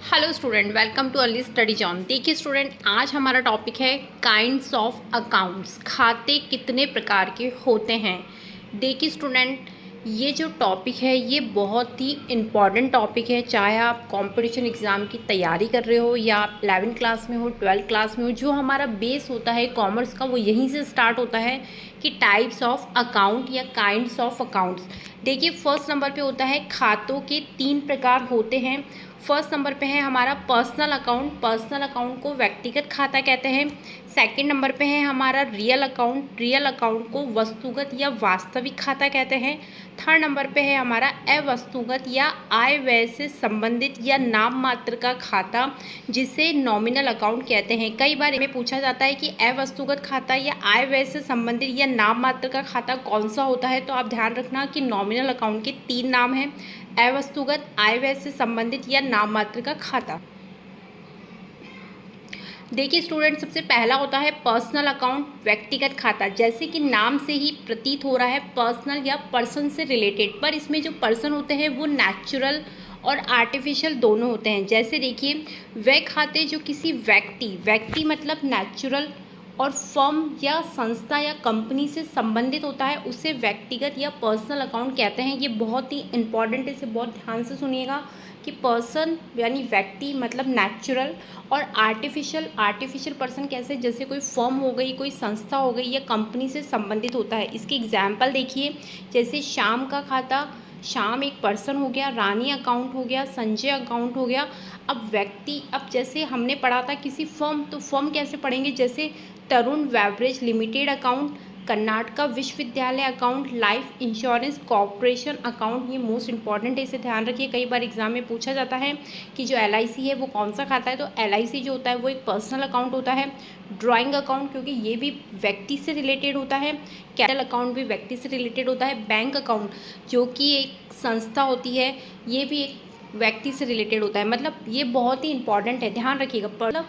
Hello student, welcome too early study John. देखिए student, आज हमारा टॉपिक है काइंड्स ऑफ अकाउंट्स। खाते कितने प्रकार के होते हैं। देखिए स्टूडेंट, ये जो टॉपिक है ये बहुत ही इम्पॉर्टेंट टॉपिक है। चाहे आप कंपटीशन एग्ज़ाम की तैयारी कर रहे हो या आप 11th क्लास में हो, 12th क्लास में हो, जो हमारा बेस होता है कॉमर्स का वो यहीं से स्टार्ट होता है कि टाइप्स ऑफ अकाउंट या काइंड्स ऑफ अकाउंट्स। देखिए फर्स्ट नंबर पे होता है खातों के 3 प्रकार होते हैं। फर्स्ट नंबर पे है हमारा पर्सनल अकाउंट। पर्सनल अकाउंट को व्यक्तिगत खाता कहते हैं। सेकंड नंबर पे है हमारा रियल अकाउंट। रियल अकाउंट को वस्तुगत या वास्तविक खाता कहते हैं। थर्ड नंबर पे है हमारा अवस्तुगत या आय व्यय से संबंधित या नाम मात्र का खाता, जिसे नॉमिनल अकाउंट कहते हैं। कई बार इनमें पूछा जाता है कि अवस्तुगत खाता या आय व्यय से संबंधित या नाम मात्र का खाता कौन सा होता है। तो आप ध्यान रखना कि नॉमिनल अकाउंट के 3 नाम हैं: अवस्तुगत, आय व्यय से संबंधित या नाम मात्र का खाता। देखिए स्टूडेंट, सबसे पहला होता है पर्सनल अकाउंट, व्यक्तिगत खाता। जैसे कि नाम से ही प्रतीत हो रहा है पर्सनल या पर्सन से रिलेटेड, पर इसमें जो पर्सन होते हैं वो नेचुरल और आर्टिफिशियल दोनों होते हैं। जैसे देखिए वह खाते जो किसी व्यक्ति मतलब नेचुरल और फर्म या संस्था या कंपनी से संबंधित होता है, उसे व्यक्तिगत या पर्सनल अकाउंट कहते हैं। ये बहुत ही इंपॉर्टेंट है, इसे बहुत ध्यान से सुनिएगा कि पर्सन यानी व्यक्ति मतलब नेचुरल, और आर्टिफिशियल पर्सन कैसे, जैसे कोई फर्म हो गई, कोई संस्था हो गई या कंपनी से संबंधित होता है। इसके एग्जाम्पल देखिए, जैसे श्याम का खाता, श्याम एक पर्सन हो गया, रानी अकाउंट हो गया, संजय अकाउंट हो गया। अब व्यक्ति, अब जैसे हमने पढ़ा था किसी फर्म, तो फर्म कैसे पढ़ेंगे, जैसे तरुण बेवरेज लिमिटेड अकाउंट, कर्नाटका विश्वविद्यालय account, life insurance corporation account. ये मोस्ट इंपॉर्टेंट है, इसे ध्यान रखिए। कई बार एग्जाम में पूछा जाता है कि जो LIC है वो कौन सा खाता है, तो LIC जो होता है वो एक पर्सनल अकाउंट होता है। ड्राइंग अकाउंट, क्योंकि ये भी व्यक्ति से रिलेटेड होता है। कैपिटल अकाउंट भी व्यक्ति से रिलेटेड होता है। बैंक अकाउंट जो कि एक संस्था होती है, ये भी एक व्यक्ति से रिलेटेड होता है। मतलब ये बहुत ही इंपॉर्टेंट है, ध्यान रखिएगा।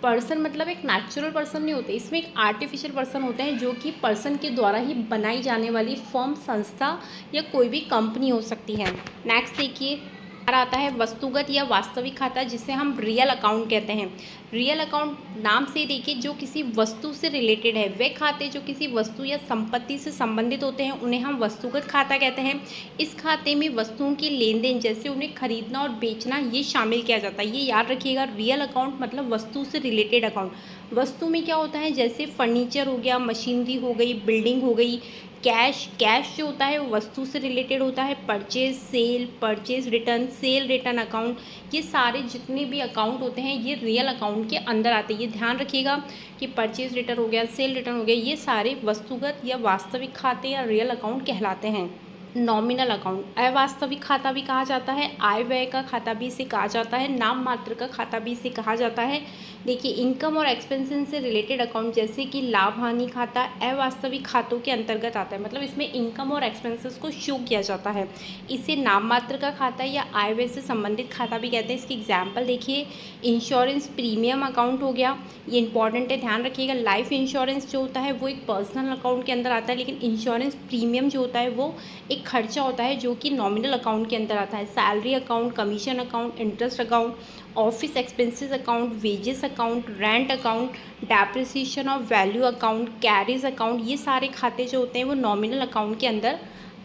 पर्सन मतलब एक नेचुरल पर्सन नहीं होते, इसमें एक आर्टिफिशियल पर्सन होते हैं, जो कि पर्सन के द्वारा ही बनाई जाने वाली फर्म, संस्था या कोई भी कंपनी हो सकती है। नेक्स्ट देखिए आता है वस्तुगत या वास्तविक खाता, जिसे हम रियल अकाउंट कहते हैं। रियल अकाउंट नाम से देखिए जो किसी वस्तु से रिलेटेड है। वे खाते जो किसी वस्तु या संपत्ति से संबंधित होते हैं उन्हें हम वस्तुगत खाता कहते हैं। इस खाते में वस्तुओं की लेन देन, जैसे उन्हें खरीदना और बेचना, ये शामिल किया जाता है। ये याद रखिएगा, रियल अकाउंट मतलब वस्तु से रिलेटेड अकाउंट। वस्तु में क्या होता है, जैसे फर्नीचर हो गया, मशीनरी हो गई, बिल्डिंग हो गई। कैश जो होता है वो वस्तु से रिलेटेड होता है। Purchase return, cell return account, ये सारे जितने भी अकाउंट होते हैं ये रियल अकाउंट के अंदर आते हैं। ये ध्यान रखिएगा कि परचेज रिटर्न हो गया, सेल रिटर्न हो गया, ये सारे वस्तुगत या वास्तविक खाते या रियल अकाउंट कहलाते हैं। नॉमिनल अकाउंट, अवास्तविक खाता भी कहा जाता है, आय व्यय का खाता भी इसे कहा जाता है, नाम मात्र का खाता भी इसे कहा जाता है। देखिए इनकम और एक्सपेंसेस से रिलेटेड अकाउंट, जैसे कि लाभ हानि खाता, अवास्तविक खातों के अंतर्गत आता है। मतलब इसमें इनकम और एक्सपेंसेस को शो किया जाता है, इसे नाम मात्र का खाता या आय व्यय से संबंधित खाता भी कहते हैं। इसकी एग्जाम्पल देखिए, इंश्योरेंस प्रीमियम अकाउंट हो गया, ये इंपॉर्टेंट है, ध्यान रखिएगा। लाइफ इंश्योरेंस जो होता है वो एक पर्सनल अकाउंट के अंदर आता है, लेकिन इंश्योरेंस प्रीमियम जो होता है वो एक खर्चा होता है जो कि नॉमिनल अकाउंट के अंदर आता है। Salary account, commission account, interest account, office expenses account, wages account, rent account, depreciation of value account, carries account, ये सारे खाते जो होते हैं वो नॉमिनल अकाउंट के अंदर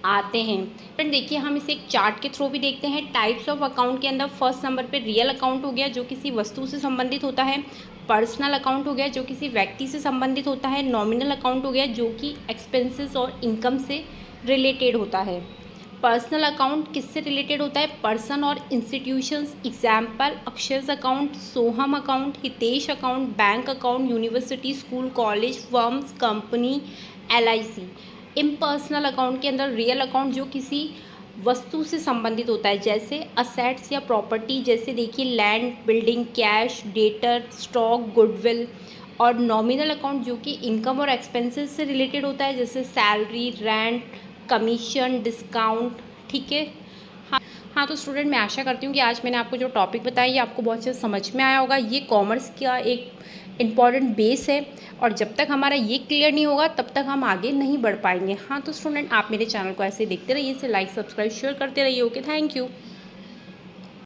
आते हैं। फ्रेंड देखिए हम इसे एक चार्ट के थ्रू भी देखते हैं। टाइप्स ऑफ अकाउंट के अंदर फर्स्ट नंबर पे रियल अकाउंट हो गया जो किसी वस्तु से संबंधित होता है। पर्सनल अकाउंट हो गया जो किसी व्यक्ति से संबंधित होता है। नॉमिनल अकाउंट हो गया जो कि एक्सपेंसेस और इनकम से रिलेटेड होता है। पर्सनल अकाउंट किससे रिलेटेड होता है, पर्सन और institutions. Example Akshar's account, Soham account, Hitesh account, bank account, university, school, college, firms, company, LIC। Impersonal account के अंदर रियल अकाउंट जो किसी वस्तु से संबंधित होता है, जैसे असेट्स या प्रॉपर्टी, जैसे देखिए land, building, cash, debtor, stock, goodwill. और नॉमिनल अकाउंट जो कि इनकम और एक्सपेंसेस से रिलेटेड होता है, जैसे सैलरी, रेंट, कमीशन, डिस्काउंट। ठीक है। हाँ तो स्टूडेंट मैं आशा करती हूँ कि आज मैंने आपको जो टॉपिक बताया ये आपको बहुत अच्छे से समझ में आया होगा। ये कॉमर्स का एक इम्पॉर्टेंट बेस है, और जब तक हमारा ये क्लियर नहीं होगा तब तक हम आगे नहीं बढ़ पाएंगे। हाँ तो स्टूडेंट आप मेरे चैनल को ऐसे देखते रहिए, इसे लाइक, सब्सक्राइब, शेयर करते रहिए। Okay, thank you.